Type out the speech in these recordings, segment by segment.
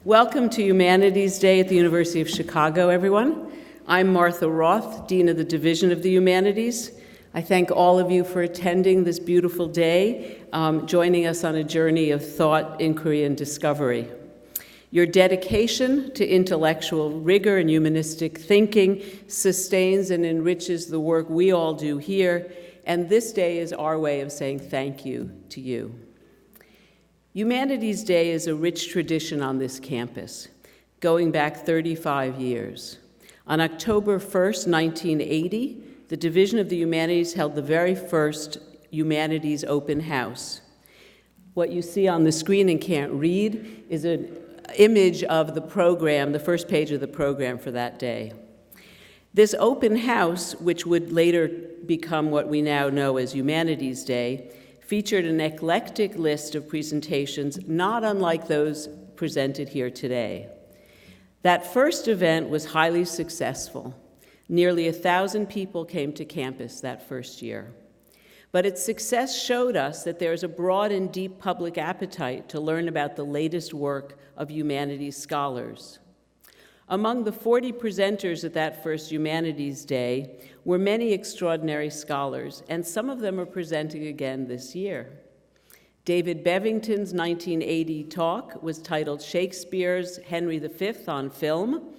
Welcome to Humanities Day at the University of Chicago, everyone. I'm Martha Roth, Dean of the Division of the Humanities. I thank all of you for attending this beautiful day, joining us on a journey of thought, inquiry, and discovery. Your dedication to intellectual rigor and humanistic thinking sustains and enriches the work we all do here, and this day is our way of saying thank you to you. Humanities Day is a rich tradition on this campus, going back 35 years. On October 1st, 1980, the Division of the Humanities held the very first Humanities Open House. What you see on the screen and can't read is an image of the program, the first page of the program for that day. This open house, which would later become what we now know as Humanities Day, featured an eclectic list of presentations not unlike those presented here today. That first event was highly successful. Nearly 1,000 people came to campus that first year. But its success showed us that there is a broad and deep public appetite to learn about the latest work of humanities scholars. Among the 40 presenters at that first Humanities Day were many extraordinary scholars, and some of them are presenting again this year. David Bevington's 1980 talk was titled Shakespeare's Henry V on Film,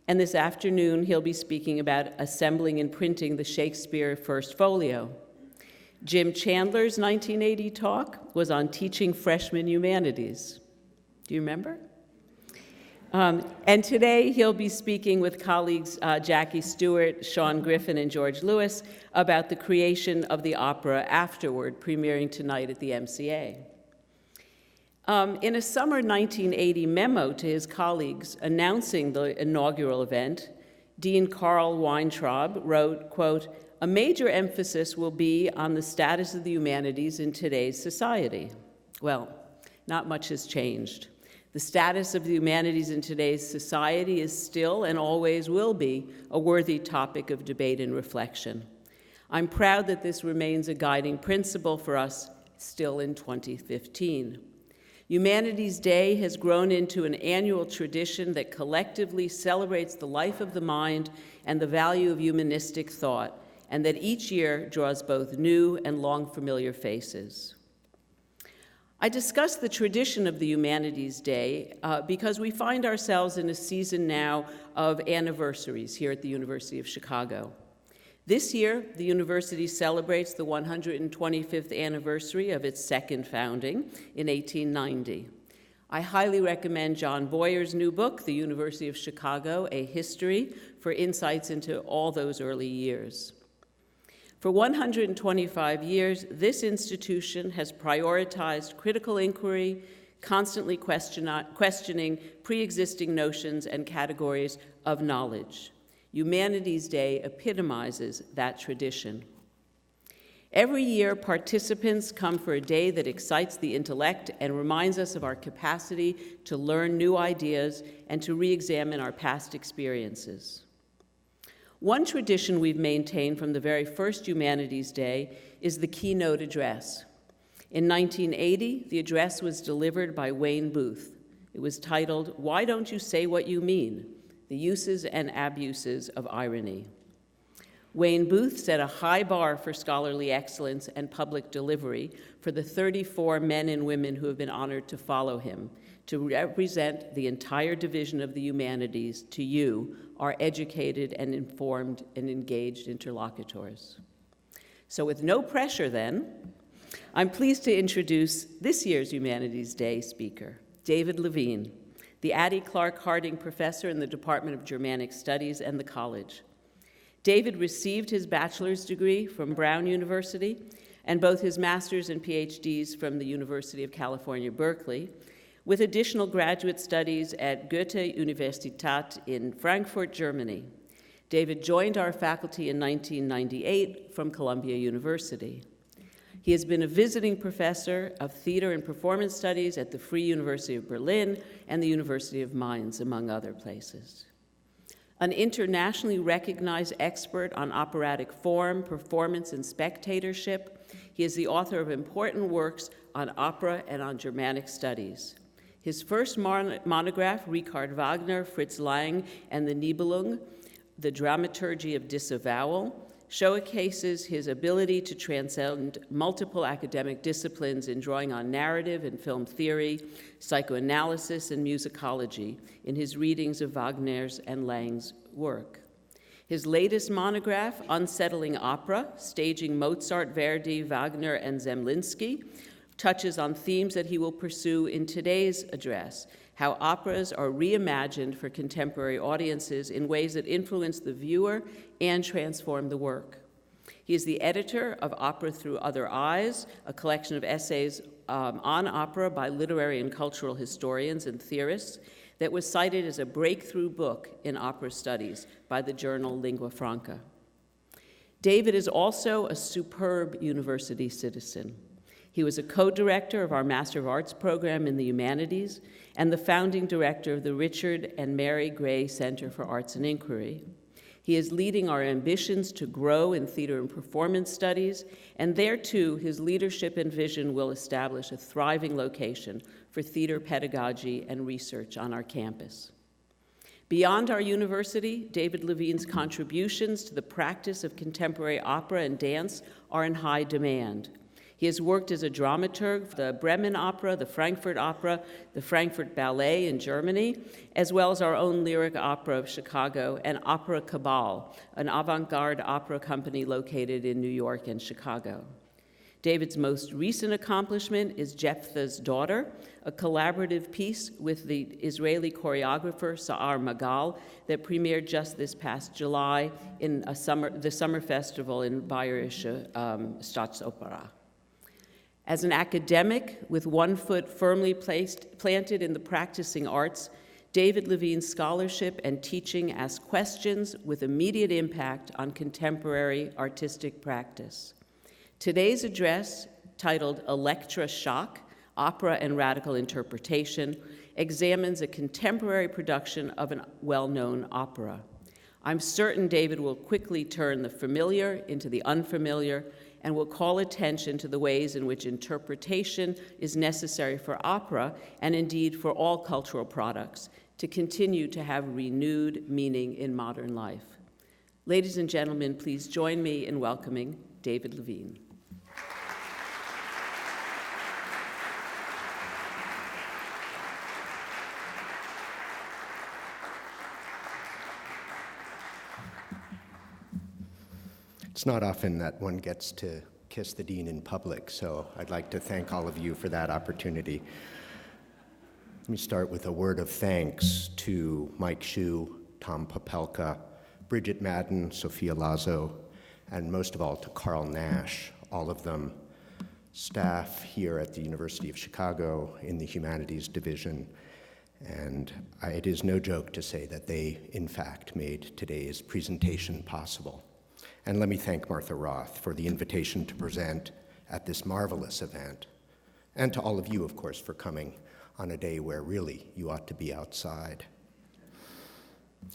and this afternoon he'll be speaking about assembling and printing the Shakespeare First Folio. Jim Chandler's 1980 talk was on teaching freshman humanities. Do you remember? And today he'll be speaking with colleagues Jackie Stewart, Sean Griffin, and George Lewis about the creation of the opera Afterward, premiering tonight at the MCA. In a summer 1980 memo to his colleagues announcing the inaugural event, Dean Carl Weintraub wrote, quote, "A major emphasis will be on the status of the humanities in today's society." Well, not much has changed. The status of the humanities in today's society is still and always will be a worthy topic of debate and reflection. I'm proud that this remains a guiding principle for us still in 2015. Humanities Day has grown into an annual tradition that collectively celebrates the life of the mind and the value of humanistic thought, and that each year draws both new and long familiar faces. I discuss the tradition of the Humanities Day because we find ourselves in a season now of anniversaries here at the University of Chicago. This year, the university celebrates the 125th anniversary of its second founding in 1890. I highly recommend John Boyer's new book, The University of Chicago, A History, for insights into all those early years. For 125 years, this institution has prioritized critical inquiry, constantly questioning pre-existing notions and categories of knowledge. Humanities Day epitomizes that tradition. Every year, participants come for a day that excites the intellect and reminds us of our capacity to learn new ideas and to re-examine our past experiences. One tradition we've maintained from the very first Humanities Day is the keynote address. In 1980, the address was delivered by Wayne Booth. It was titled, "Why Don't You Say What You Mean? The Uses and Abuses of Irony." Wayne Booth set a high bar for scholarly excellence and public delivery for the 34 men and women who have been honored to follow him, to represent the entire division of the humanities to you, our educated and informed and engaged interlocutors. So with no pressure then, I'm pleased to introduce this year's Humanities Day speaker, David Levin, the Addie Clark Harding Professor in the Department of Germanic Studies and the college. David received his bachelor's degree from Brown University and both his master's and PhDs from the University of California, Berkeley, with additional graduate studies at Goethe-Universität in Frankfurt, Germany. David joined our faculty in 1998 from Columbia University. He has been a visiting professor of theater and performance studies at the Free University of Berlin and the University of Mainz, among other places. An internationally recognized expert on operatic form, performance, and spectatorship, he is the author of important works on opera and on Germanic studies. His first monograph, Richard Wagner, Fritz Lang, and the Nibelung, The Dramaturgy of Disavowal, showcases his ability to transcend multiple academic disciplines in drawing on narrative and film theory, psychoanalysis, and musicology in his readings of Wagner's and Lang's work. His latest monograph, Unsettling Opera, Staging Mozart, Verdi, Wagner, and Zemlinsky, touches on themes that he will pursue in today's address, how operas are reimagined for contemporary audiences in ways that influence the viewer and transform the work. He is the editor of Opera Through Other Eyes, a collection of essays on opera by literary and cultural historians and theorists that was cited as a breakthrough book in opera studies by the journal Lingua Franca. David is also a superb university citizen. He was a co-director of our Master of Arts program in the Humanities and the founding director of the Richard and Mary Gray Center for Arts and Inquiry. He is leading our ambitions to grow in theater and performance studies, and there too, his leadership and vision will establish a thriving location for theater pedagogy and research on our campus. Beyond our university, David Levin's contributions to the practice of contemporary opera and dance are in high demand. He has worked as a dramaturg for the Bremen Opera, the Frankfurt Opera, the Frankfurt Ballet in Germany, as well as our own Lyric Opera of Chicago and Opera Cabal, an avant-garde opera company located in New York and Chicago. David's most recent accomplishment is Jephthah's Daughter, a collaborative piece with the Israeli choreographer Sa'ar Magal that premiered just this past July in the summer festival in Bayerische Staatsoper. As an academic with one foot firmly planted in the practicing arts, David Levin's scholarship and teaching ask questions with immediate impact on contemporary artistic practice. Today's address, titled Elektra Shock, Opera and Radical Interpretation, examines a contemporary production of a well-known opera. I'm certain David will quickly turn the familiar into the unfamiliar and will call attention to the ways in which interpretation is necessary for opera, and indeed for all cultural products, to continue to have renewed meaning in modern life. Ladies and gentlemen, please join me in welcoming David Levin. It's not often that one gets to kiss the dean in public, so I'd like to thank all of you for that opportunity. Let me start with a word of thanks to Mike Hsu, Tom Popelka, Bridget Madden, Sophia Lazo, and most of all to Carl Nash, all of them staff here at the University of Chicago in the Humanities Division. And it is no joke to say that they, in fact, made today's presentation possible. And let me thank Martha Roth for the invitation to present at this marvelous event, and to all of you, of course, for coming on a day where really you ought to be outside.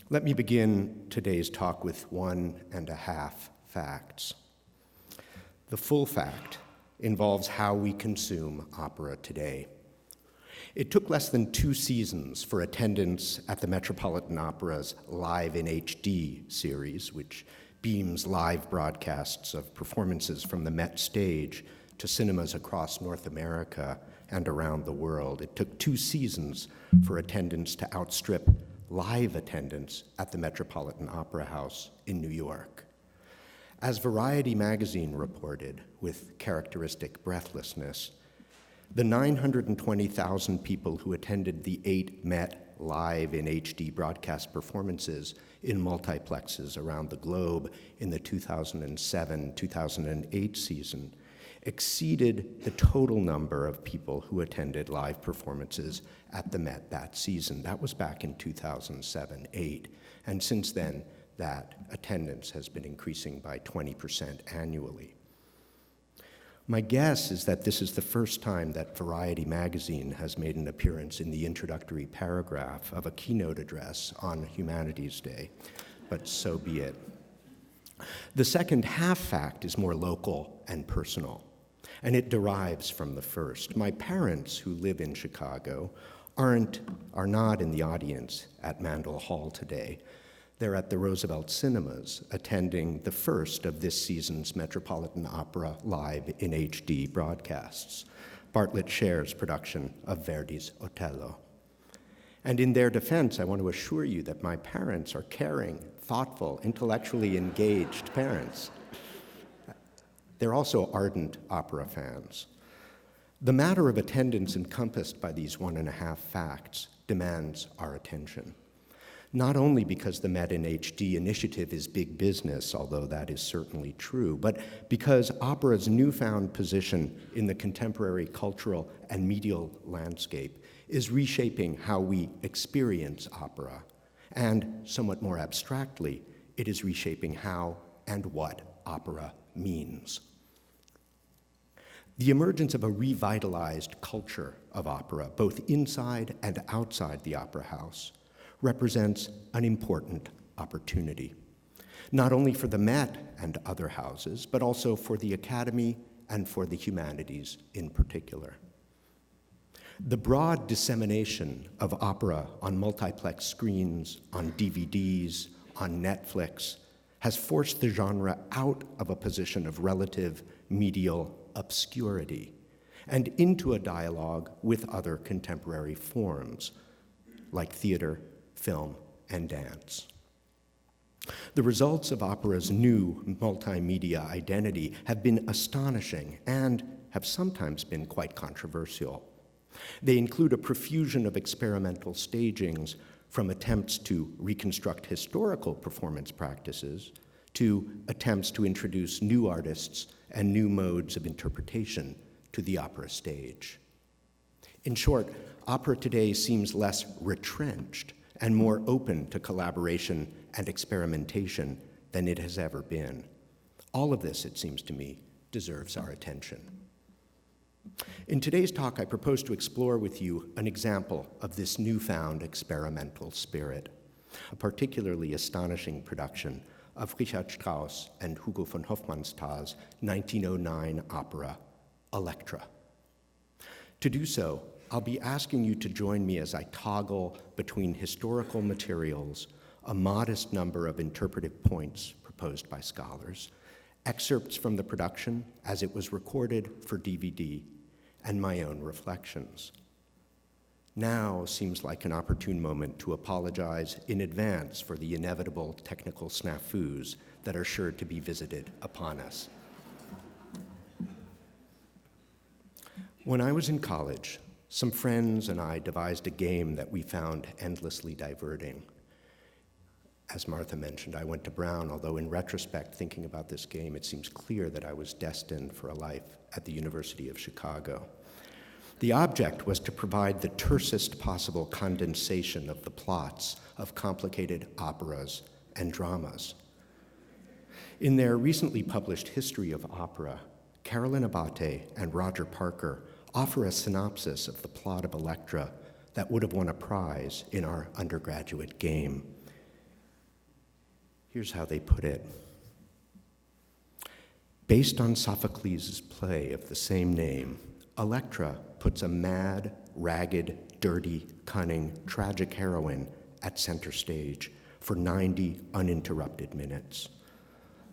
Let me begin today's talk with 1.5 facts. The full fact involves how we consume opera today. It took less than 2 seasons for attendance at the Metropolitan Opera's Live in HD series, which beams live broadcasts of performances from the Met stage to cinemas across North America and around the world. It took 2 seasons for attendance to outstrip live attendance at the Metropolitan Opera House in New York. As Variety magazine reported with characteristic breathlessness, the 920,000 people who attended the 8 Met Live in HD broadcast performances in multiplexes around the globe in the 2007-2008 season exceeded the total number of people who attended live performances at the Met that season. That was back in 2007-08, and since then, that attendance has been increasing by 20% annually. My guess is that this is the first time that Variety magazine has made an appearance in the introductory paragraph of a keynote address on Humanities Day, but so be it. The second half fact is more local and personal, and it derives from the first. My parents, who live in Chicago, are not in the audience at Mandel Hall today. They're at the Roosevelt Cinemas, attending the first of this season's Metropolitan Opera Live in HD broadcasts, Bartlett Sher's production of Verdi's Otello. And in their defense, I want to assure you that my parents are caring, thoughtful, intellectually engaged parents. They're also ardent opera fans. The matter of attendance encompassed by these 1.5 facts demands our attention. Not only because the Met in HD initiative is big business, although that is certainly true, but because opera's newfound position in the contemporary cultural and medial landscape is reshaping how we experience opera. And somewhat more abstractly, it is reshaping how and what opera means. The emergence of a revitalized culture of opera, both inside and outside the opera house, represents an important opportunity, not only for the Met and other houses, but also for the Academy and for the Humanities in particular. The broad dissemination of opera on multiplex screens, on DVDs, on Netflix, has forced the genre out of a position of relative medial obscurity and into a dialogue with other contemporary forms, like theater, film, and dance. The results of opera's new multimedia identity have been astonishing and have sometimes been quite controversial. They include a profusion of experimental stagings, from attempts to reconstruct historical performance practices to attempts to introduce new artists and new modes of interpretation to the opera stage. In short, opera today seems less retrenched and more open to collaboration and experimentation than it has ever been. All of this, it seems to me, deserves our attention. In today's talk, I propose to explore with you an example of this newfound experimental spirit, a particularly astonishing production of Richard Strauss and Hugo von Hofmannsthal's 1909 opera, Elektra. To do so, I'll be asking you to join me as I toggle between historical materials, a modest number of interpretive points proposed by scholars, excerpts from the production as it was recorded for DVD, and my own reflections. Now seems like an opportune moment to apologize in advance for the inevitable technical snafus that are sure to be visited upon us. When I was in college, some friends and I devised a game that we found endlessly diverting. As Martha mentioned, I went to Brown, although in retrospect, thinking about this game, it seems clear that I was destined for a life at the University of Chicago. The object was to provide the tersest possible condensation of the plots of complicated operas and dramas. In their recently published History of Opera, Carolyn Abate and Roger Parker offer a synopsis of the plot of Elektra that would have won a prize in our undergraduate game. Here's how they put it. Based on Sophocles' play of the same name, Elektra puts a mad, ragged, dirty, cunning, tragic heroine at center stage for 90 uninterrupted minutes.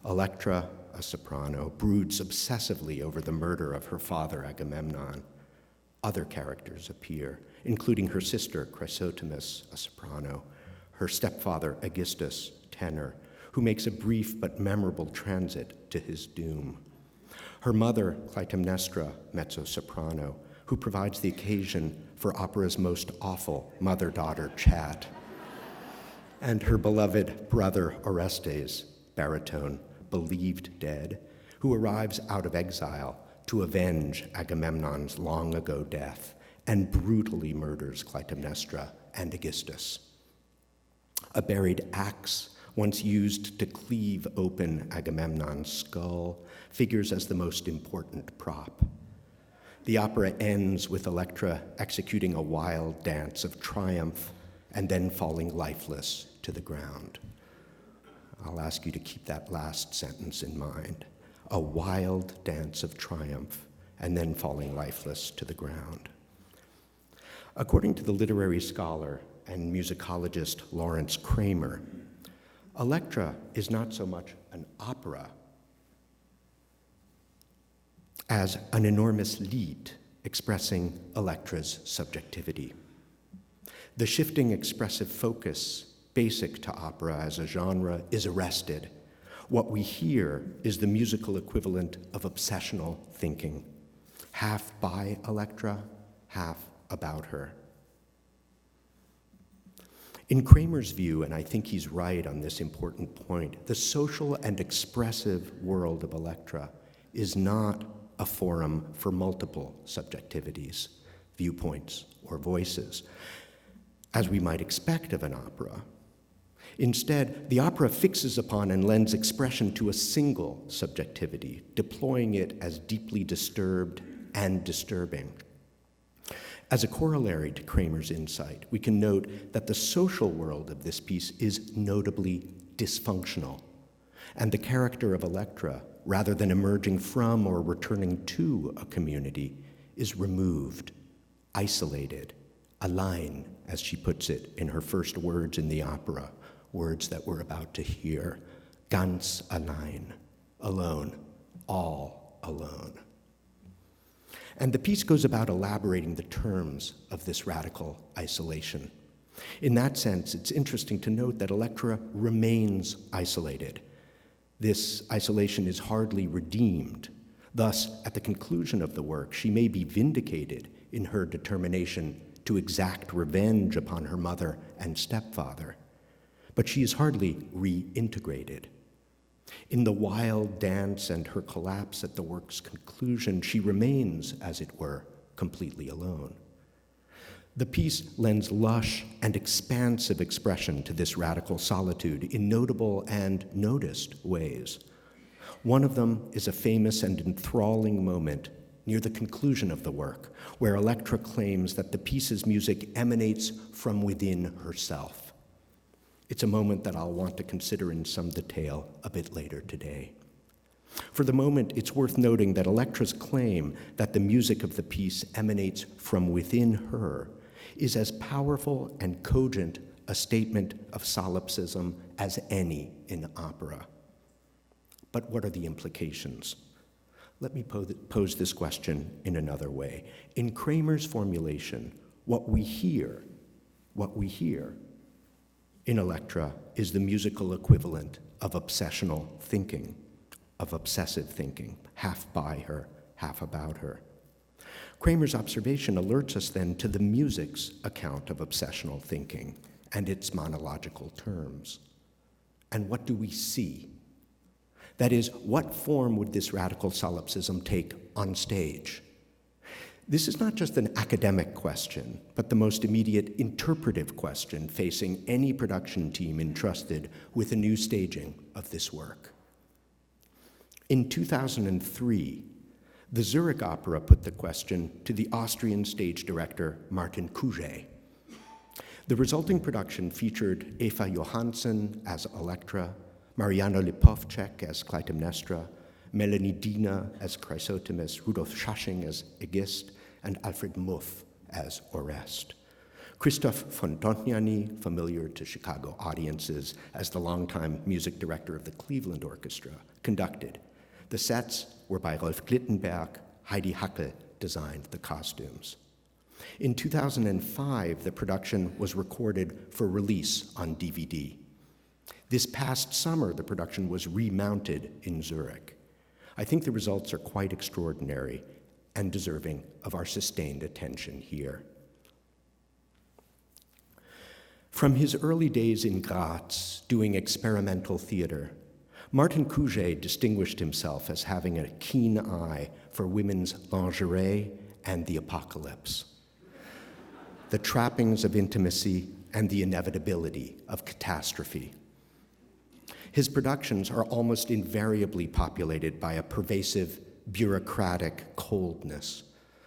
Elektra, a soprano, broods obsessively over the murder of her father Agamemnon. Other characters appear, including her sister Chrysothemis, a soprano, her stepfather Aegisthus, tenor, who makes a brief but memorable transit to his doom. Her mother, Clytemnestra, mezzo-soprano, who provides the occasion for opera's most awful mother-daughter chat. And her beloved brother Orestes, baritone, believed dead, who arrives out of exile to avenge Agamemnon's long-ago death and brutally murders Clytemnestra and Aegisthus. A buried axe, once used to cleave open Agamemnon's skull, figures as the most important prop. The opera ends with Elektra executing a wild dance of triumph and then falling lifeless to the ground. I'll ask you to keep that last sentence in mind. A wild dance of triumph and then falling lifeless to the ground. According to the literary scholar and musicologist Lawrence Kramer, Elektra is not so much an opera as an enormous lied expressing Elektra's subjectivity. The shifting expressive focus basic to opera as a genre is arrested. What we hear is the musical equivalent of obsessional thinking, half by Elektra, half about her. In Kramer's view, and I think he's right on this important point, the social and expressive world of Elektra is not a forum for multiple subjectivities, viewpoints, or voices, as we might expect of an opera. Instead, the opera fixes upon and lends expression to a single subjectivity, deploying it as deeply disturbed and disturbing. As a corollary to Kramer's insight, we can note that the social world of this piece is notably dysfunctional, and the character of Elektra, rather than emerging from or returning to a community, is removed, isolated, allein, as she puts it in her first words in the opera, words that we're about to hear, ganz allein, alone, all alone. And the piece goes about elaborating the terms of this radical isolation. In that sense, it's interesting to note that Elektra remains isolated. This isolation is hardly redeemed. Thus, at the conclusion of the work, she may be vindicated in her determination to exact revenge upon her mother and stepfather, but she is hardly reintegrated. In the wild dance and her collapse at the work's conclusion, she remains, as it were, completely alone. The piece lends lush and expansive expression to this radical solitude in notable and noticed ways. One of them is a famous and enthralling moment near the conclusion of the work, where Elektra claims that the piece's music emanates from within herself. It's a moment that I'll want to consider in some detail a bit later today. For the moment, it's worth noting that Elektra's claim that the music of the piece emanates from within her is as powerful and cogent a statement of solipsism as any in opera. But what are the implications? Let me pose this question in another way. In Kramer's formulation, what we hear in Elektra is the musical equivalent of obsessional thinking, of obsessive thinking, half by her, half about her. Kramer's observation alerts us then to the music's account of obsessional thinking and its monological terms. And what do we see? That is, what form would this radical solipsism take on stage? This is not just an academic question, but the most immediate interpretive question facing any production team entrusted with a new staging of this work. In 2003, the Zurich Opera put the question to the Austrian stage director Martin Kuge. The resulting production featured Eva Johansson as Elektra, Mariana Lipovcek as Clytemnestra, Melanie Diener as Chrysothemis, Rudolf Schasching as Aegist, and Alfred Muff as Orest. Christoph von Dontjany, familiar to Chicago audiences as the longtime music director of the Cleveland Orchestra, conducted. The sets were by Rolf Glittenberg. Heidi Hackel designed the costumes. In 2005, the production was recorded for release on DVD. This past summer, the production was remounted in Zurich. I think the results are quite extraordinary and deserving of our sustained attention here. From his early days in Graz, doing experimental theater, Martin Kuge distinguished himself as having a keen eye for women's lingerie and the apocalypse, the trappings of intimacy and the inevitability of catastrophe. His productions are almost invariably populated by a pervasive bureaucratic coldness,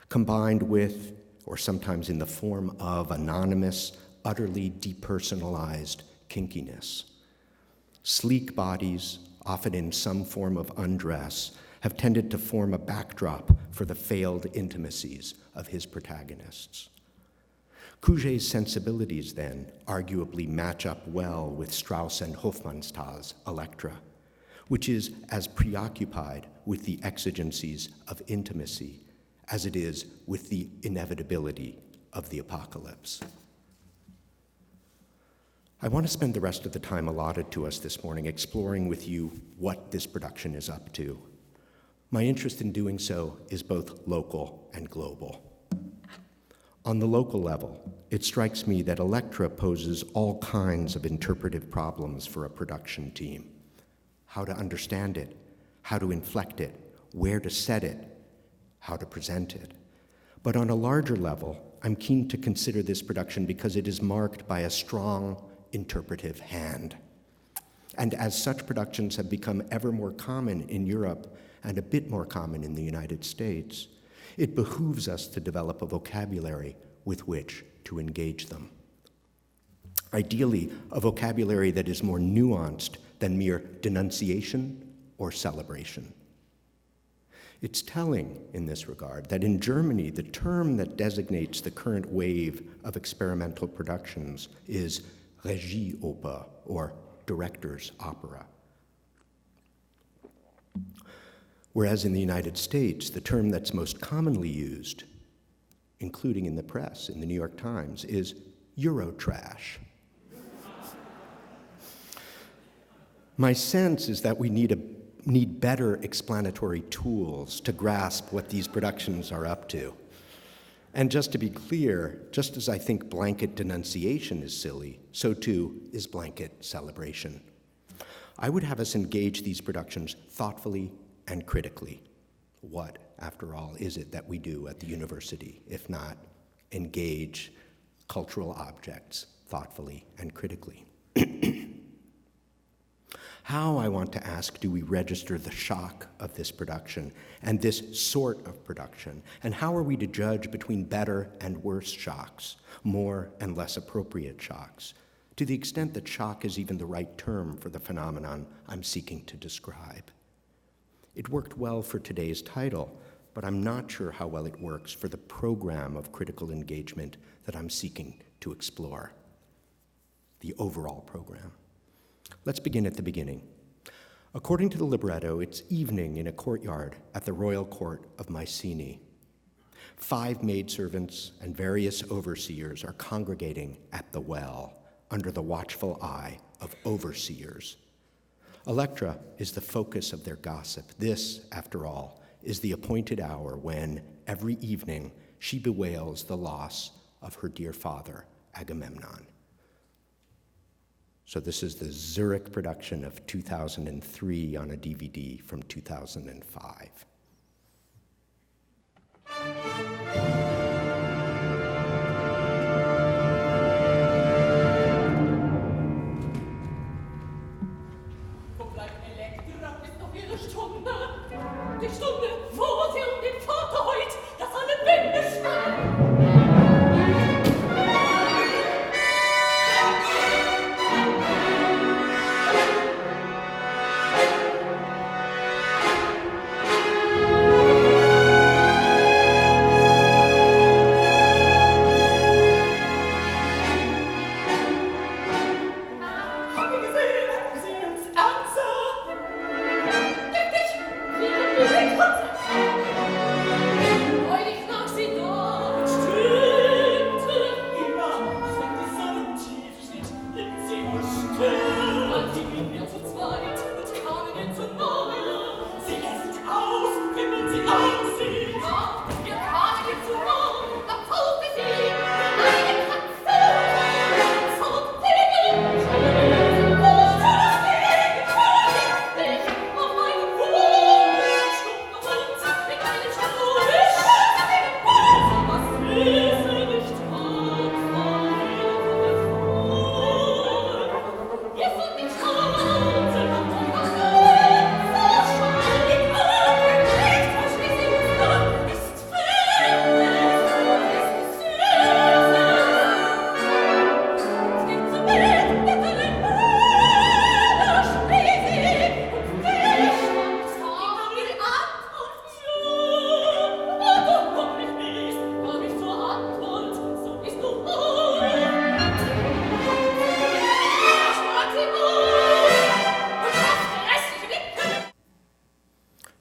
combined with, or sometimes in the form of, anonymous, utterly depersonalized kinkiness. Sleek bodies, often in some form of undress, have tended to form a backdrop for the failed intimacies of his protagonists. Cuget's sensibilities, then, arguably match up well with Strauss and Hofmannsthal's Elektra, which is as preoccupied with the exigencies of intimacy as it is with the inevitability of the apocalypse. I want to spend the rest of the time allotted to us this morning exploring with you what this production is up to. My interest in doing so is both local and global. On the local level, it strikes me that Elektra poses all kinds of interpretive problems for a production team. How to understand it, how to inflect it, where to set it, how to present it. But on a larger level, I'm keen to consider this production because it is marked by a strong interpretive hand. And as such productions have become ever more common in Europe and a bit more common in the United States, it behooves us to develop a vocabulary with which to engage them. Ideally, a vocabulary that is more nuanced than mere denunciation or celebration. It's telling in this regard that in Germany, the term that designates the current wave of experimental productions is Regieoper, or director's opera. Whereas in the United States, the term that's most commonly used, including in the press, in the New York Times, is Eurotrash. My sense is that we need better explanatory tools to grasp what these productions are up to. And just to be clear, just as I think blanket denunciation is silly, so too is blanket celebration. I would have us engage these productions thoughtfully and critically. What, after all, is it that we do at the university, if not engage cultural objects thoughtfully and critically? How, I want to ask, do we register the shock of this production and this sort of production? And how are we to judge between better and worse shocks, more and less appropriate shocks, to the extent that shock is even the right term for the phenomenon I'm seeking to describe? It worked well for today's title, but I'm not sure how well it works for the program of critical engagement that I'm seeking to explore, the overall program. Let's begin at the beginning. According to the libretto, it's evening in a courtyard at the royal court of Mycenae. 5 maidservants and various overseers are congregating at the well under the watchful eye of overseers. Elektra is the focus of their gossip. This, after all, is the appointed hour when, every evening, she bewails the loss of her dear father, Agamemnon. So this is the Zurich production of 2003 on a DVD from 2005. Wo bleibt Elektra? Ist noch ihre Stunde? Die Stunde, wo sie um den Vater heult, dass alle Wände schreien.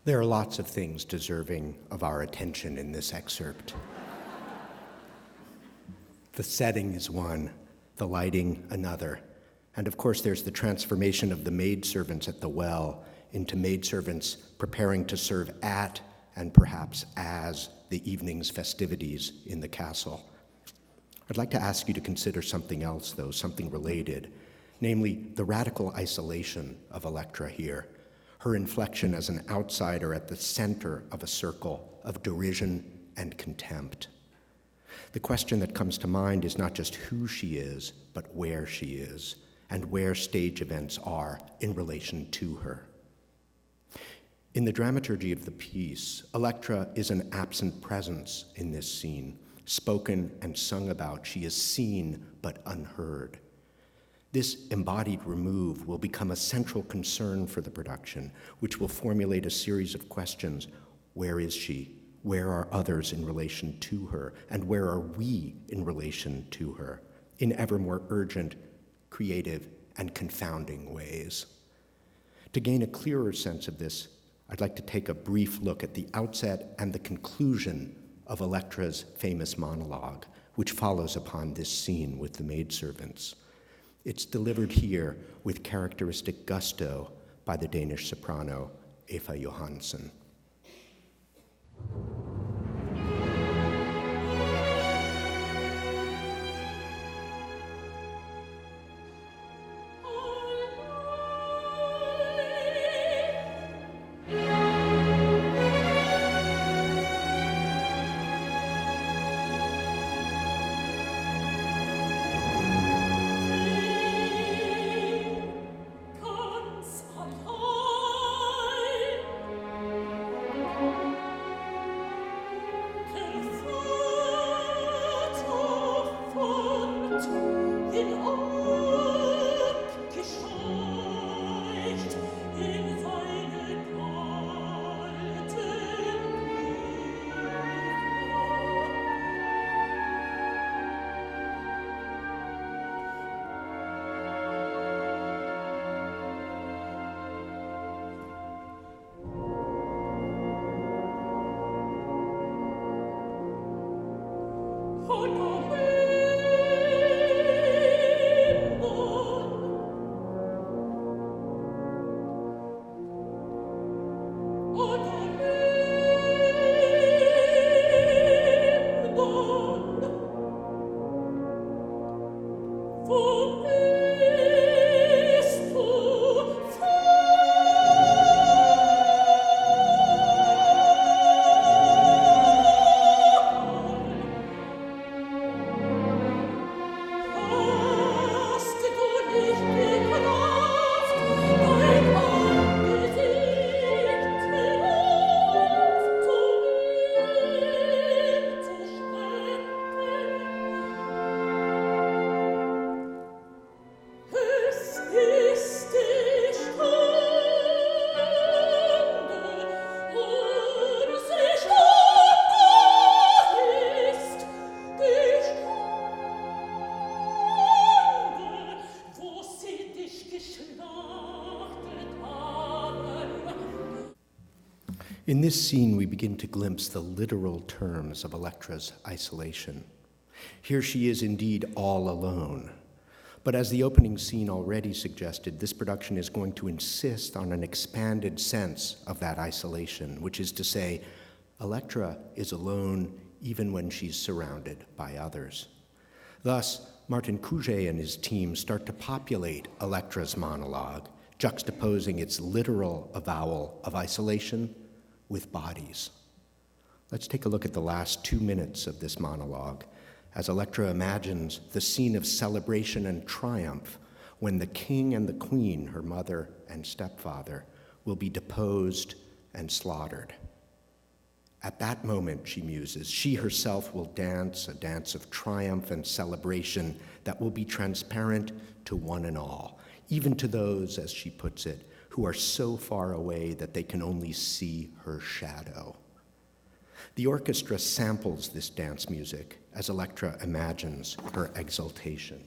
There are lots of things deserving of our attention in this excerpt. The setting is one, the lighting another, and of course there's the transformation of the maidservants at the well into maidservants preparing to serve at and perhaps as the evening's festivities in the castle. I'd like to ask you to consider something else, though, something related, namely the radical isolation of Elektra here, her inflection as an outsider at the center of a circle of derision and contempt. The question that comes to mind is not just who she is, but where she is, and where stage events are in relation to her. In the dramaturgy of the piece, Elektra is an absent presence in this scene. Spoken and sung about, she is seen but unheard. This embodied remove will become a central concern for the production, which will formulate a series of questions. Where is she? Where are others in relation to her? And where are we in relation to her? In ever more urgent, creative, and confounding ways. To gain a clearer sense of this, I'd like to take a brief look at the outset and the conclusion of Elektra's famous monologue, which follows upon this scene with the maidservants. It's delivered here with characteristic gusto by the Danish soprano Eva Johansen. In this scene, we begin to glimpse the literal terms of Elektra's isolation. Here she is indeed all alone. But as the opening scene already suggested, this production is going to insist on an expanded sense of that isolation, which is to say, Elektra is alone even when she's surrounded by others. Thus, Martin Couget and his team start to populate Elektra's monologue, juxtaposing its literal avowal of isolation with bodies. Let's take a look at the last 2 minutes of this monologue as Elektra imagines the scene of celebration and triumph when the king and the queen, her mother and stepfather, will be deposed and slaughtered. At that moment, she muses, she herself will dance a dance of triumph and celebration that will be transparent to one and all, even to those, as she puts it, who are so far away that they can only see her shadow. The orchestra samples this dance music as Elektra imagines her exultation.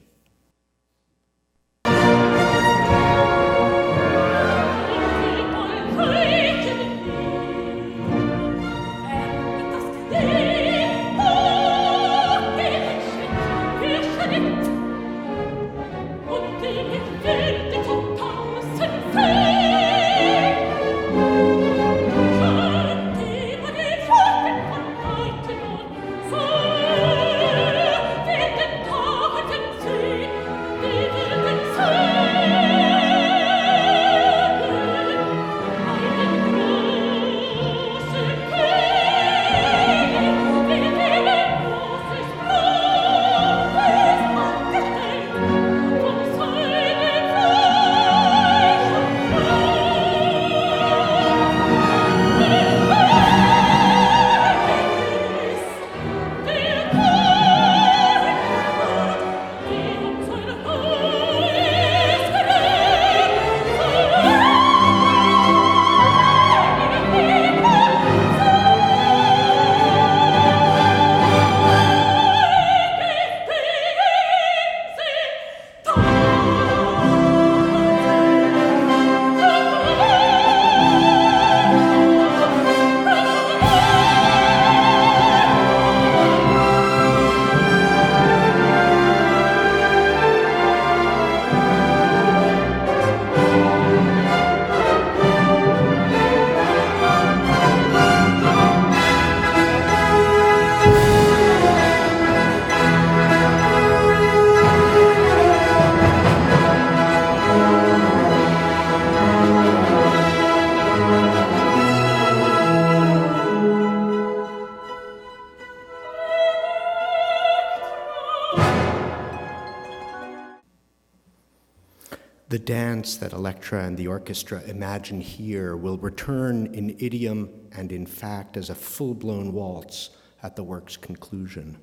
The dance that Elektra and the orchestra imagine here will return in idiom and in fact as a full-blown waltz at the work's conclusion.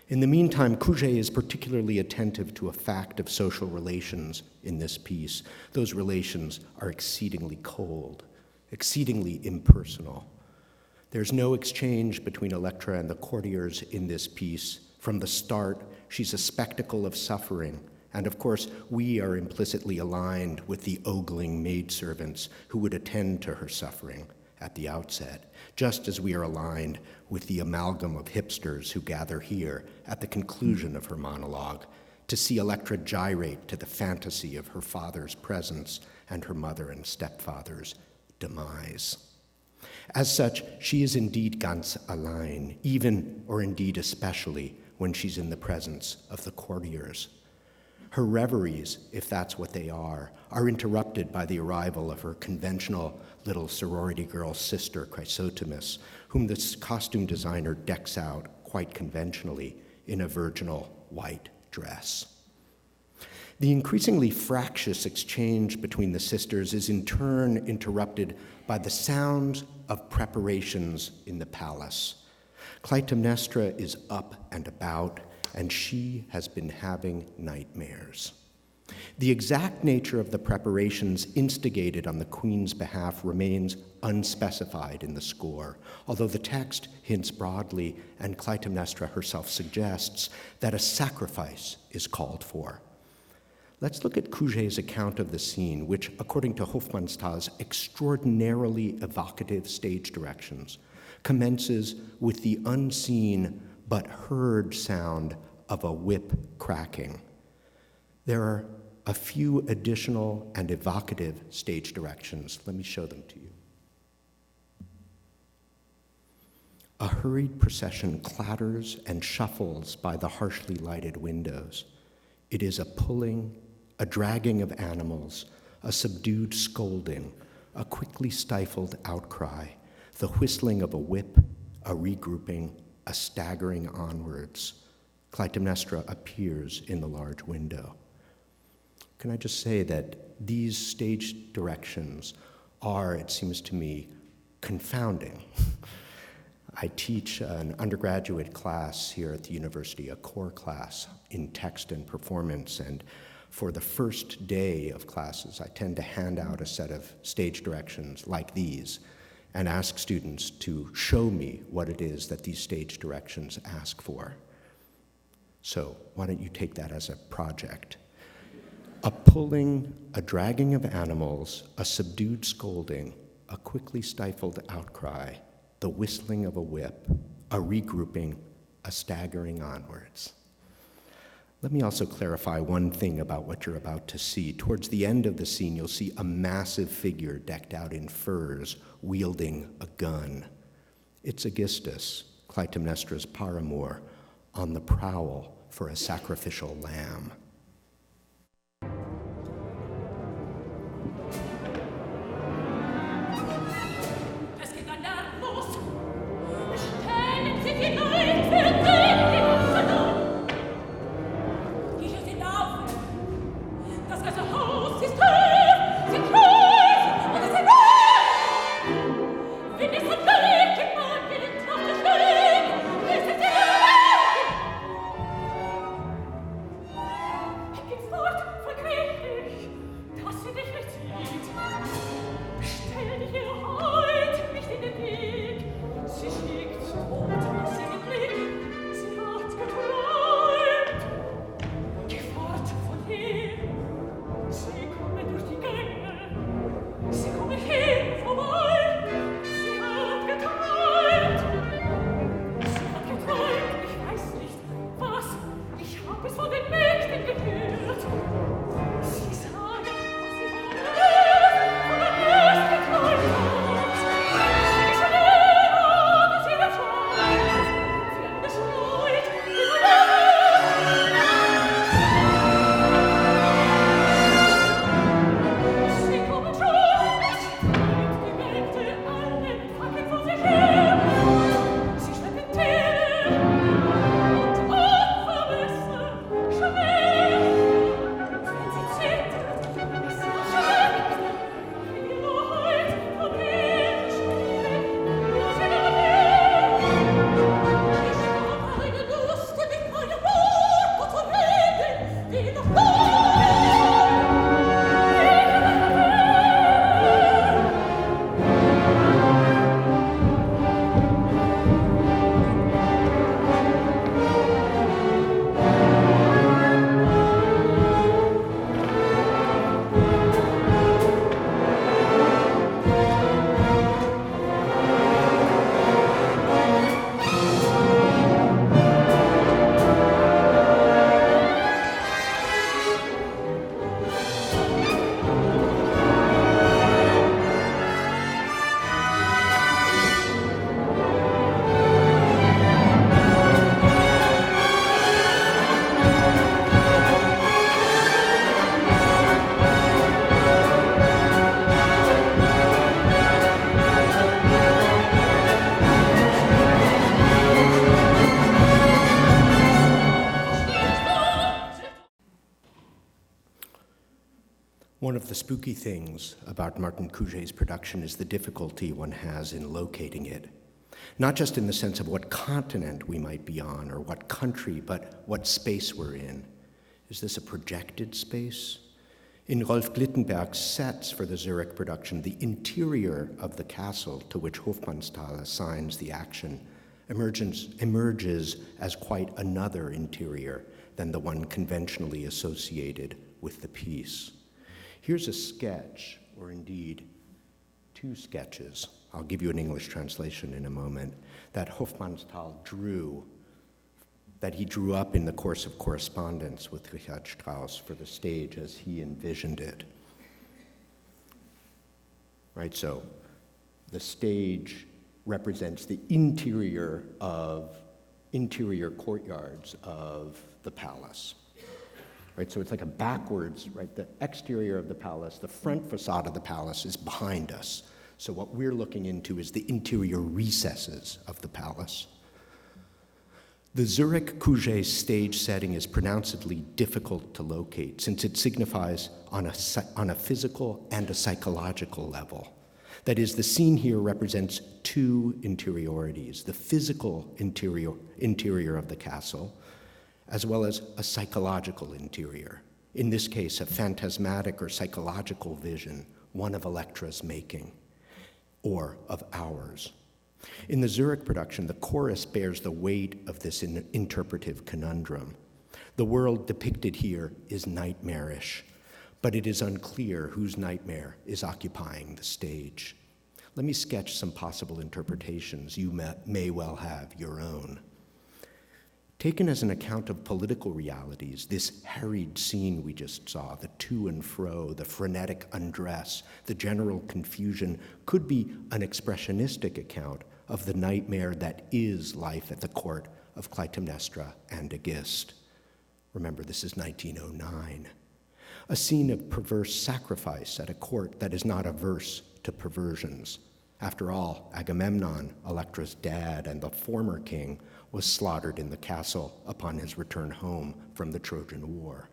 In the meantime, Cuget is particularly attentive to a fact of social relations in this piece. Those relations are exceedingly cold, exceedingly impersonal. There's no exchange between Elektra and the courtiers in this piece. From the start, she's a spectacle of suffering, and of course, we are implicitly aligned with the ogling maidservants who would attend to her suffering at the outset, just as we are aligned with the amalgam of hipsters who gather here at the conclusion of her monologue to see Elektra gyrate to the fantasy of her father's presence and her mother and stepfather's demise. As such, she is indeed ganz allein, even or indeed especially when she's in the presence of the courtiers. Her reveries, if that's what they are interrupted by the arrival of her conventional little sorority girl sister, Chrysotemis, whom the costume designer decks out quite conventionally in a virginal white dress. The increasingly fractious exchange between the sisters is in turn interrupted by the sounds of preparations in the palace. Clytemnestra is up and about, and she has been having nightmares. The exact nature of the preparations instigated on the queen's behalf remains unspecified in the score, although the text hints broadly, and Clytemnestra herself suggests, that a sacrifice is called for. Let's look at Cuget's account of the scene, which, according to Hofmannsthal's extraordinarily evocative stage directions, commences with the unseen but heard sound of a whip cracking. There are a few additional and evocative stage directions. Let me show them to you. A hurried procession clatters and shuffles by the harshly lighted windows. It is a pulling, a dragging of animals, a subdued scolding, a quickly stifled outcry, the whistling of a whip, a regrouping, a staggering onwards. Clytemnestra appears in the large window. Can I just say that these stage directions are, it seems to me, confounding. I teach an undergraduate class here at the university, a core class in text and performance, and for the first day of classes, I tend to hand out a set of stage directions like these and ask students to show me what it is that these stage directions ask for. So why don't you take that as a project? A pulling, a dragging of animals, a subdued scolding, a quickly stifled outcry, the whistling of a whip, a regrouping, a staggering onwards. Let me also clarify one thing about what you're about to see. Towards the end of the scene, you'll see a massive figure decked out in furs, wielding a gun. It's Aegisthus, Clytemnestra's paramour, on the prowl for a sacrificial lamb. One of the spooky things about Martin Couget's production is the difficulty one has in locating it. Not just in the sense of what continent we might be on or what country, but what space we're in. Is this a projected space? In Rolf Glittenberg's sets for the Zurich production, the interior of the castle to which Hofmannsthal assigns the action emerges as quite another interior than the one conventionally associated with the piece. Here's a sketch, or indeed two sketches, I'll give you an English translation in a moment, that Hofmannsthal drew, that he drew up in the course of correspondence with Richard Strauss for the stage as he envisioned it. Right, so the stage represents the interior courtyards of the palace. Right, so it's like a backwards, right? The exterior of the palace, the front facade of the palace is behind us. So what we're looking into is the interior recesses of the palace. The Zurich Couget stage setting is pronouncedly difficult to locate since it signifies on a physical and a psychological level. That is, the scene here represents two interiorities, the physical interior of the castle, as well as a psychological interior. In this case, a phantasmatic or psychological vision, one of Elektra's making, or of ours. In the Zurich production, the chorus bears the weight of this interpretive conundrum. The world depicted here is nightmarish, but it is unclear whose nightmare is occupying the stage. Let me sketch some possible interpretations. You may well have your own. Taken as an account of political realities, this harried scene we just saw, the to and fro, the frenetic undress, the general confusion, could be an expressionistic account of the nightmare that is life at the court of Clytemnestra and Aegist. Remember, this is 1909. A scene of perverse sacrifice at a court that is not averse to perversions. After all, Agamemnon, Elektra's dad and the former king, was slaughtered in the castle upon his return home from the Trojan War.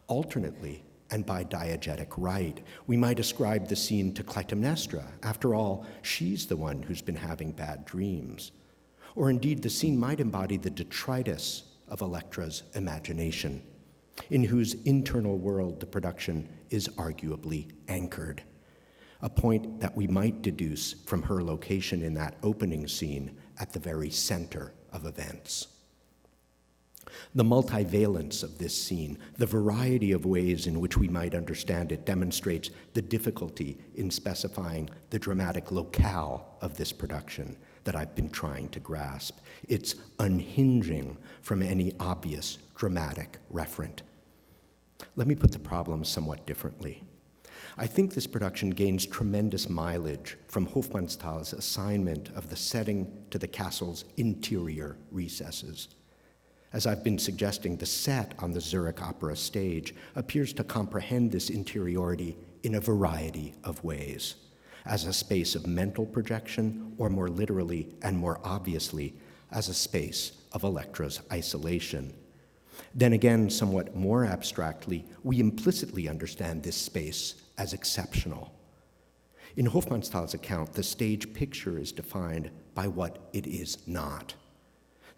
Alternately, and by diegetic right, we might ascribe the scene to Clytemnestra. After all, she's the one who's been having bad dreams. Or indeed, the scene might embody the detritus of Elektra's imagination, in whose internal world the production is arguably anchored, a point that we might deduce from her location in that opening scene at the very center of events. The multivalence of this scene, the variety of ways in which we might understand it, demonstrates the difficulty in specifying the dramatic locale of this production that I've been trying to grasp. It's unhinging from any obvious dramatic referent. Let me put the problem somewhat differently. I think this production gains tremendous mileage from Hofmannsthal's assignment of the setting to the castle's interior recesses. As I've been suggesting, the set on the Zurich Opera stage appears to comprehend this interiority in a variety of ways, as a space of mental projection, or more literally and more obviously, as a space of Elektra's isolation. Then again, somewhat more abstractly, we implicitly understand this space as exceptional. In Hofmannsthal's account, the stage picture is defined by what it is not.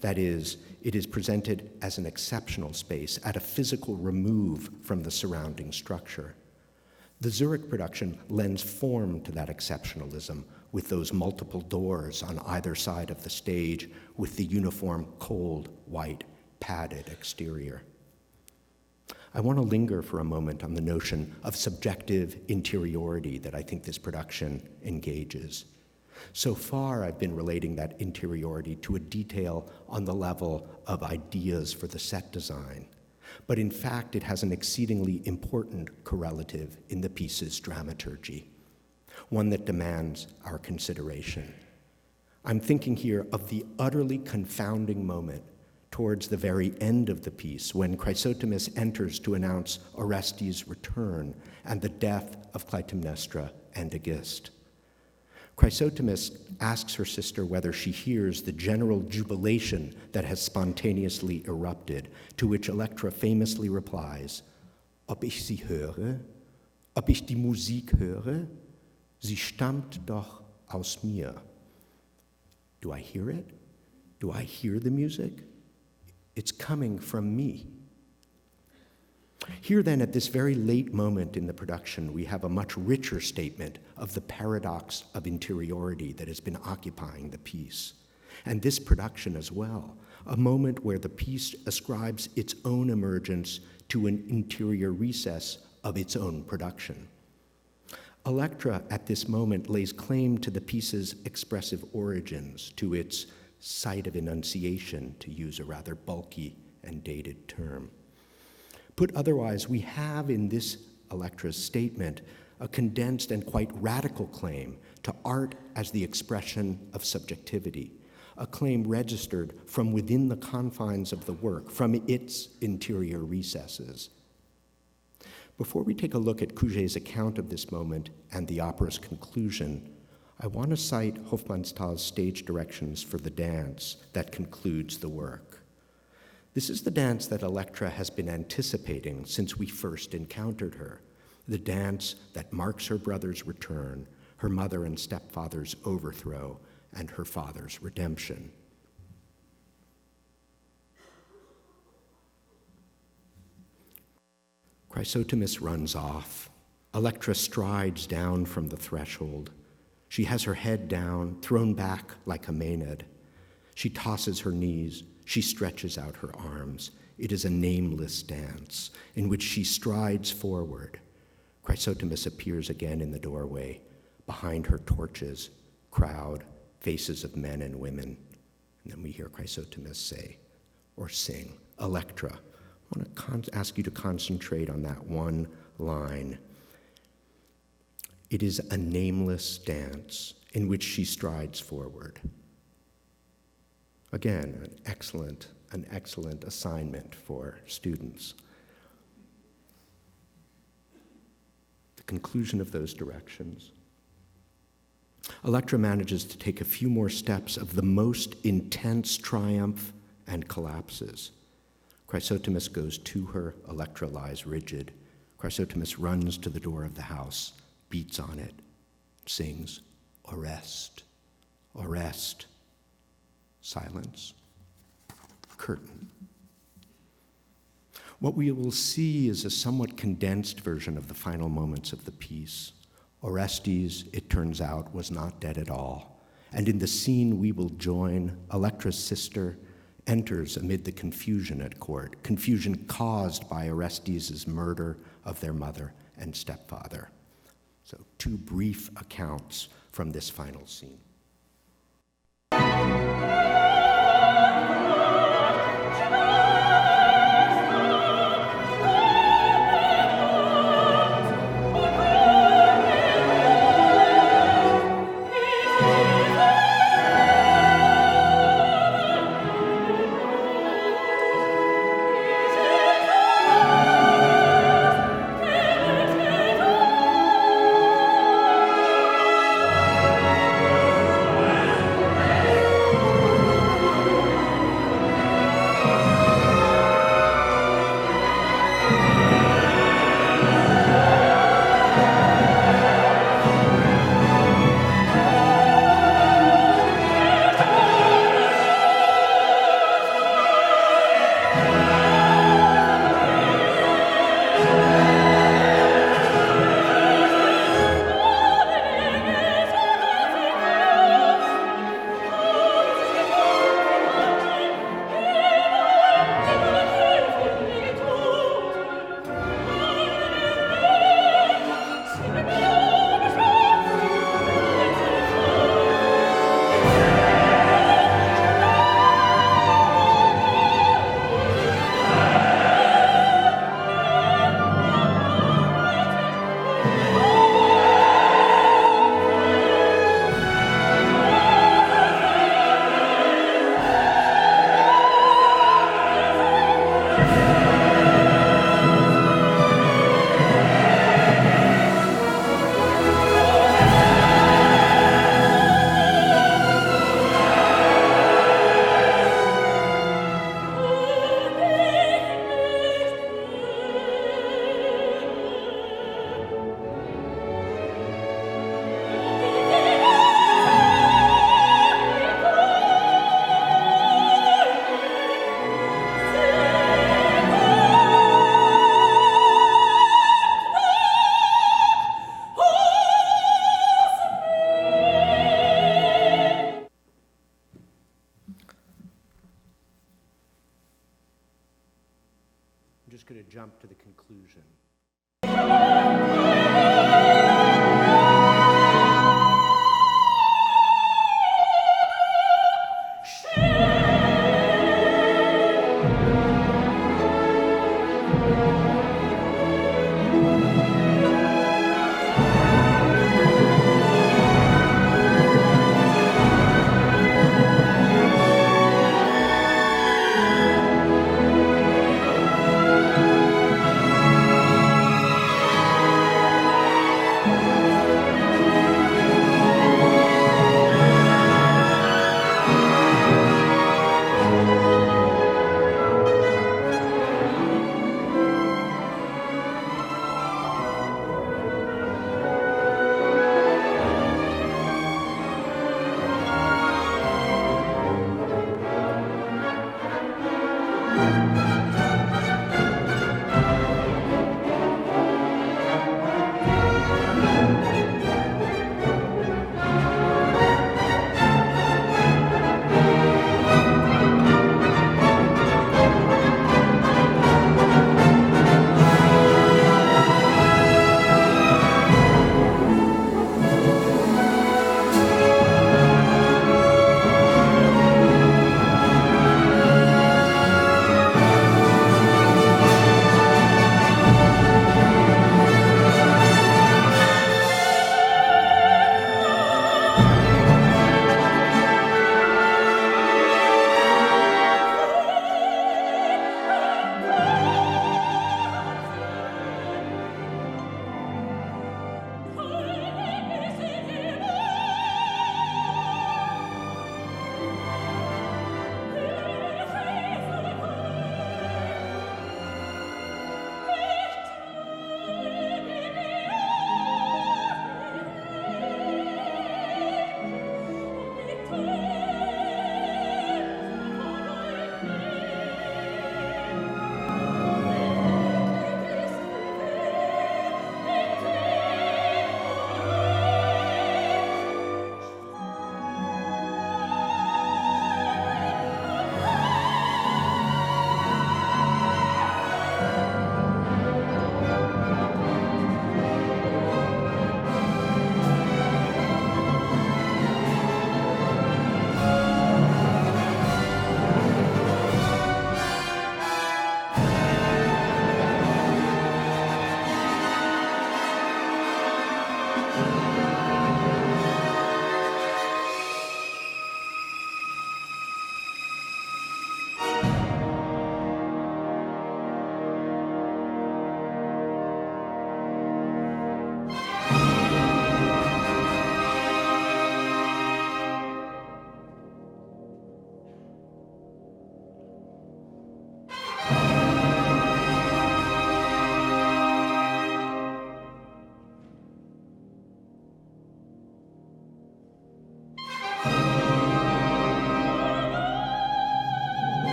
That is, it is presented as an exceptional space at a physical remove from the surrounding structure. The Zurich production lends form to that exceptionalism with those multiple doors on either side of the stage, with the uniform, cold, white, padded exterior. I want to linger for a moment on the notion of subjective interiority that I think this production engages. So far, I've been relating that interiority to a detail on the level of ideas for the set design, but in fact, it has an exceedingly important correlative in the piece's dramaturgy, one that demands our consideration. I'm thinking here of the utterly confounding moment towards the very end of the piece, when Chrysothemis enters to announce Orestes' return and the death of Clytemnestra and Aegist. Chrysothemis asks her sister whether she hears the general jubilation that has spontaneously erupted, to which Elektra famously replies, "Ob ich sie höre?" Ob ich die Musik höre, sie stammt doch aus mir. Do I hear it? Do I hear the music? It's coming from me. Here then, at this very late moment in the production, we have a much richer statement of the paradox of interiority that has been occupying the piece. And this production as well, a moment where the piece ascribes its own emergence to an interior recess of its own production. Elektra, at this moment, lays claim to the piece's expressive origins, to its site of enunciation, to use a rather bulky and dated term. Put otherwise, we have in this Elektra's statement a condensed and quite radical claim to art as the expression of subjectivity, a claim registered from within the confines of the work, from its interior recesses. Before we take a look at Cuget's account of this moment and the opera's conclusion, I want to cite Hofmannsthal's stage directions for the dance that concludes the work. This is the dance that Elektra has been anticipating since we first encountered her, the dance that marks her brother's return, her mother and stepfather's overthrow, and her father's redemption. Chrysothemis runs off. Elektra strides down from the threshold. She has her head down, thrown back like a maenad. She tosses her knees. She stretches out her arms. It is a nameless dance in which she strides forward. Chrysothemis appears again in the doorway. Behind her torches, crowd, faces of men and women. And then we hear Chrysothemis say, or sing, Elektra. I want to ask you to concentrate on that one line. It is a nameless dance in which she strides forward. Again, an excellent assignment for students. The conclusion of those directions. Elektra manages to take a few more steps of the most intense triumph and collapses. Chrysothemis goes to her, Elektra lies rigid. Chrysothemis runs to the door of the house, beats on it, sings, Orest, Orest. Silence. Curtain. What we will see is a somewhat condensed version of the final moments of the piece. Orestes, it turns out, was not dead at all. And in the scene we will join, Elektra's sister enters amid the confusion at court, confusion caused by Orestes' murder of their mother and stepfather. So, two brief accounts from this final scene. I'm just going to jump to the conclusion.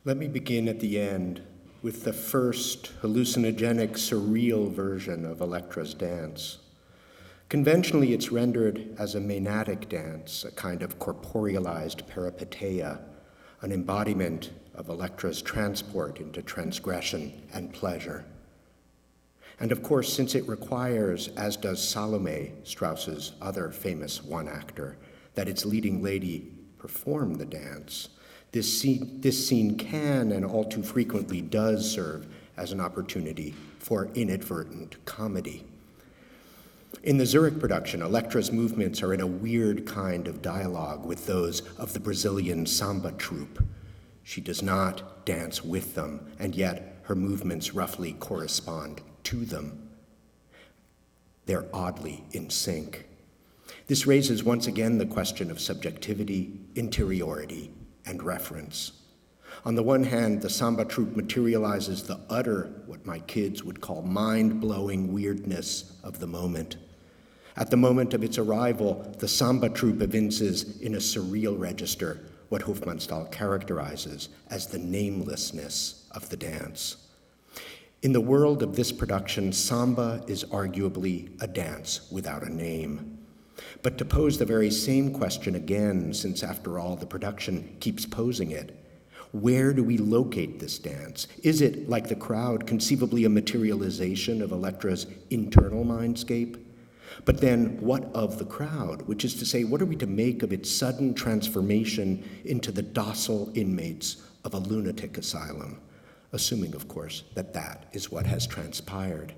Let me begin at the end with the first hallucinogenic, surreal version of Elektra's dance. Conventionally, it's rendered as a maenadic dance, a kind of corporealized peripeteia, an embodiment of Elektra's transport into transgression and pleasure. And of course, since it requires, as does Salome, Strauss's other famous one-actor, that its leading lady perform the dance, this scene can and all too frequently does serve as an opportunity for inadvertent comedy. In the Zurich production, Elektra's movements are in a weird kind of dialogue with those of the Brazilian Samba troupe. She does not dance with them, and yet her movements roughly correspond to them. They're oddly in sync. This raises once again the question of subjectivity, interiority, and reference. On the one hand, the Samba troupe materializes the utter, what my kids would call mind-blowing weirdness of the moment. At the moment of its arrival, the Samba troupe evinces in a surreal register what Hofmannsthal characterizes as the namelessness of the dance. In the world of this production, Samba is arguably a dance without a name. But to pose the very same question again, since after all the production keeps posing it, where do we locate this dance? Is it, like the crowd, conceivably a materialization of Elektra's internal mindscape? But then, what of the crowd? Which is to say, what are we to make of its sudden transformation into the docile inmates of a lunatic asylum? Assuming, of course, that that is what has transpired.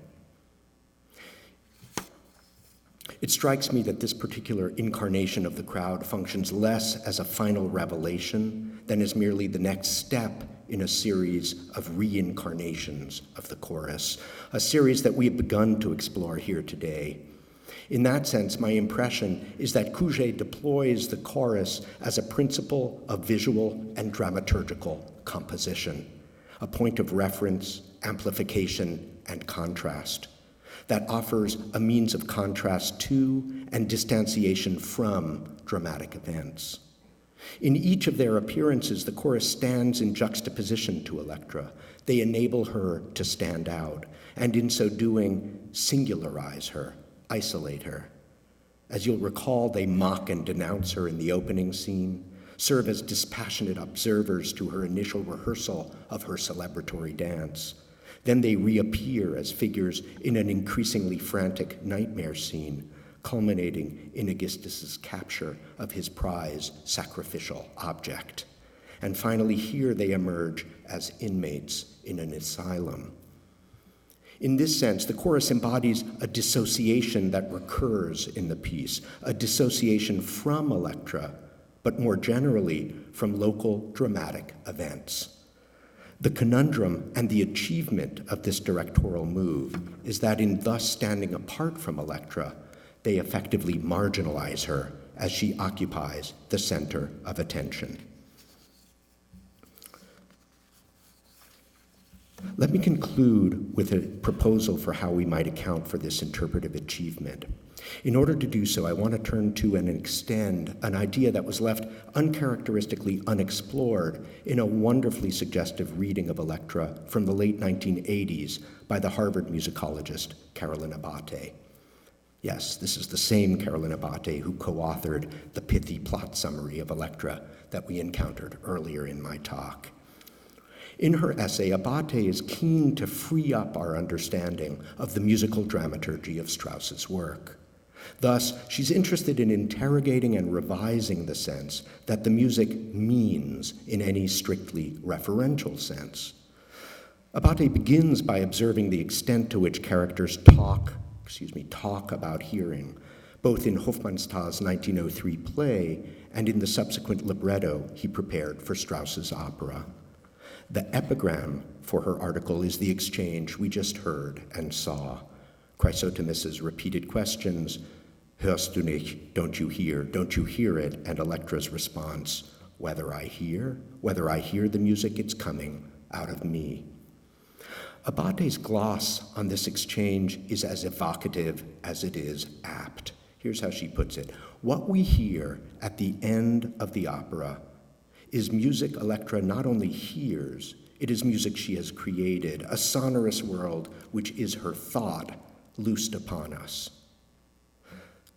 It strikes me that this particular incarnation of the crowd functions less as a final revelation than as merely the next step in a series of reincarnations of the chorus, a series that we have begun to explore here today. In that sense, my impression is that Cuget deploys the chorus as a principle of visual and dramaturgical composition, a point of reference, amplification, and contrast that offers a means of contrast to and distanciation from dramatic events. In each of their appearances, the chorus stands in juxtaposition to Elektra. They enable her to stand out, and in so doing, singularize her, isolate her. As you'll recall, they mock and denounce her in the opening scene, serve as dispassionate observers to her initial rehearsal of her celebratory dance. Then they reappear as figures in an increasingly frantic nightmare scene, culminating in Aegisthus's capture of his prize sacrificial object. And finally, here they emerge as inmates in an asylum. In this sense, the chorus embodies a dissociation that recurs in the piece, a dissociation from Elektra, but more generally from local dramatic events. The conundrum and the achievement of this directorial move is that in thus standing apart from Elektra, they effectively marginalize her as she occupies the center of attention. Let me conclude with a proposal for how we might account for this interpretive achievement. In order to do so, I want to turn to and extend an idea that was left uncharacteristically unexplored in a wonderfully suggestive reading of Elektra from the late 1980s by the Harvard musicologist Carolyn Abate. Yes, this is the same Carolyn Abate who co-authored the pithy plot summary of Elektra that we encountered earlier in my talk. In her essay, Abate is keen to free up our understanding of the musical dramaturgy of Strauss's work. Thus, she's interested in interrogating and revising the sense that the music means in any strictly referential sense. Abate begins by observing the extent to which characters talk about hearing, both in Hofmannsthal's 1903 play and in the subsequent libretto he prepared for Strauss's opera. The epigram for her article is the exchange we just heard and saw. Chrysothemis' repeated questions, hörst du nicht, don't you hear it, and Elektra's response, whether I hear the music, it's coming out of me. Abate's gloss on this exchange is as evocative as it is apt. Here's how she puts it. What we hear at the end of the opera is music Elektra not only hears, it is music she has created, a sonorous world which is her thought loosed upon us.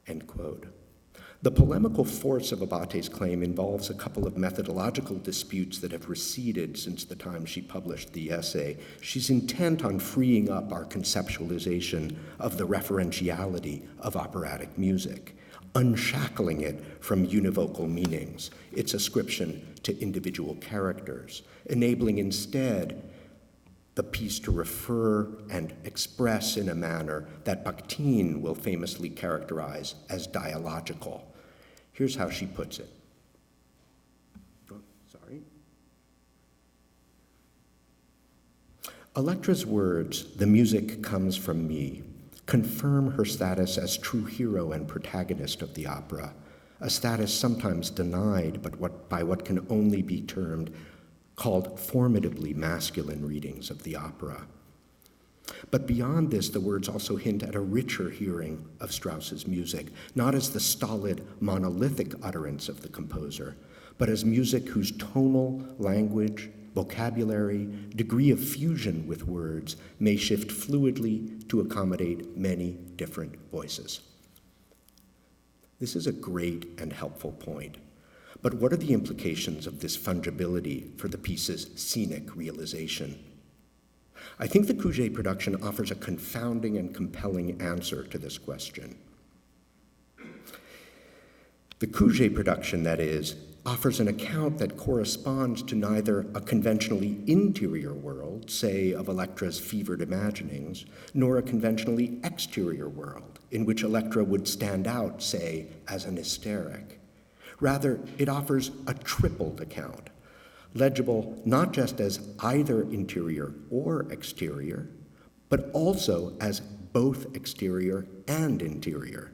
End quote. The polemical force of Abate's claim involves a couple of methodological disputes that have receded since the time she published the essay. She's intent on freeing up our conceptualization of the referentiality of operatic music, unshackling it from univocal meanings, its ascription to individual characters, enabling instead the piece to refer and express in a manner that Bakhtin will famously characterize as dialogical. Here's how she puts it. Elektra's words, "The music comes from me," confirm her status as true hero and protagonist of the opera, a status sometimes denied, but by what can only be termed called formidably masculine readings of the opera. But beyond this, the words also hint at a richer hearing of Strauss's music, not as the stolid, monolithic utterance of the composer, but as music whose tonal language, vocabulary, degree of fusion with words may shift fluidly to accommodate many different voices. This is a great and helpful point. But what are the implications of this fungibility for the piece's scenic realization? I think the Cuget production offers a confounding and compelling answer to this question. The Cuget production, that is, offers an account that corresponds to neither a conventionally interior world, say of Elektra's fevered imaginings, nor a conventionally exterior world, in which Elektra would stand out, say, as an hysteric. Rather, it offers a tripled account, legible not just as either interior or exterior, but also as both exterior and interior.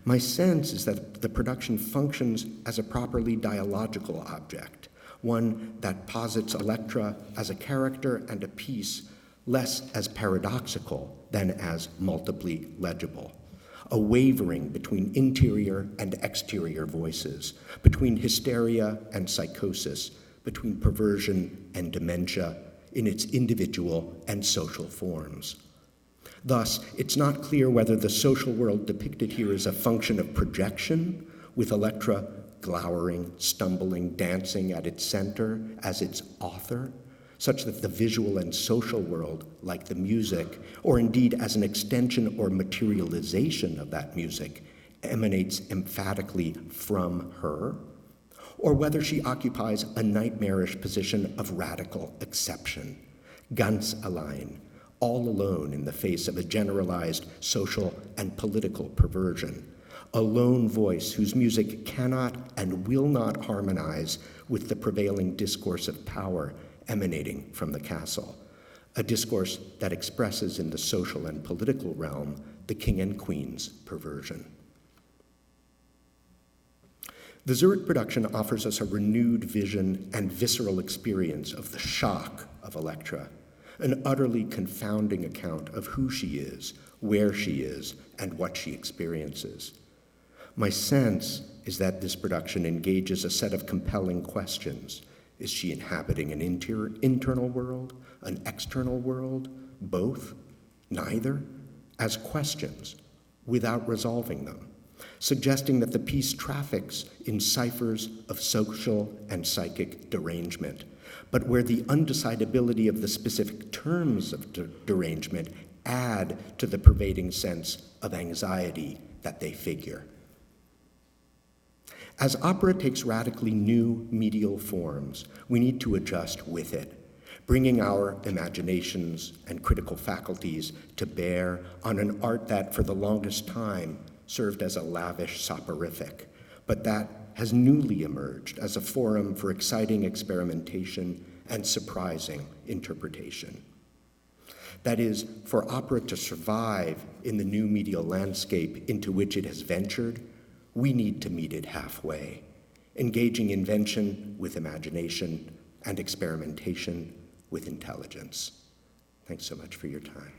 My sense is that the production functions as a properly dialogical object, one that posits Elektra as a character and a piece less as paradoxical than as multiply legible, a wavering between interior and exterior voices, between hysteria and psychosis, between perversion and dementia in its individual and social forms. Thus, it's not clear whether the social world depicted here is a function of projection, with Elektra glowering, stumbling, dancing at its center as its author, such that the visual and social world, like the music, or indeed as an extension or materialization of that music, emanates emphatically from her, or whether she occupies a nightmarish position of radical exception, ganz allein, all alone in the face of a generalized social and political perversion, a lone voice whose music cannot and will not harmonize with the prevailing discourse of power emanating from the castle, a discourse that expresses in the social and political realm the king and queen's perversion. The Zurich production offers us a renewed vision and visceral experience of the shock of Elektra, an utterly confounding account of who she is, where she is, and what she experiences. My sense is that this production engages a set of compelling questions. Is she inhabiting an internal world, an external world, both, neither, as questions, without resolving them, suggesting that the piece traffics in ciphers of social and psychic derangement, but where the undecidability of the specific terms of derangement add to the pervading sense of anxiety that they figure. As opera takes radically new medial forms, we need to adjust with it, bringing our imaginations and critical faculties to bear on an art that, for the longest time, served as a lavish soporific, but that has newly emerged as a forum for exciting experimentation and surprising interpretation. That is, for opera to survive in the new medial landscape into which it has ventured, we need to meet it halfway, engaging invention with imagination and experimentation with intelligence. Thanks so much for your time.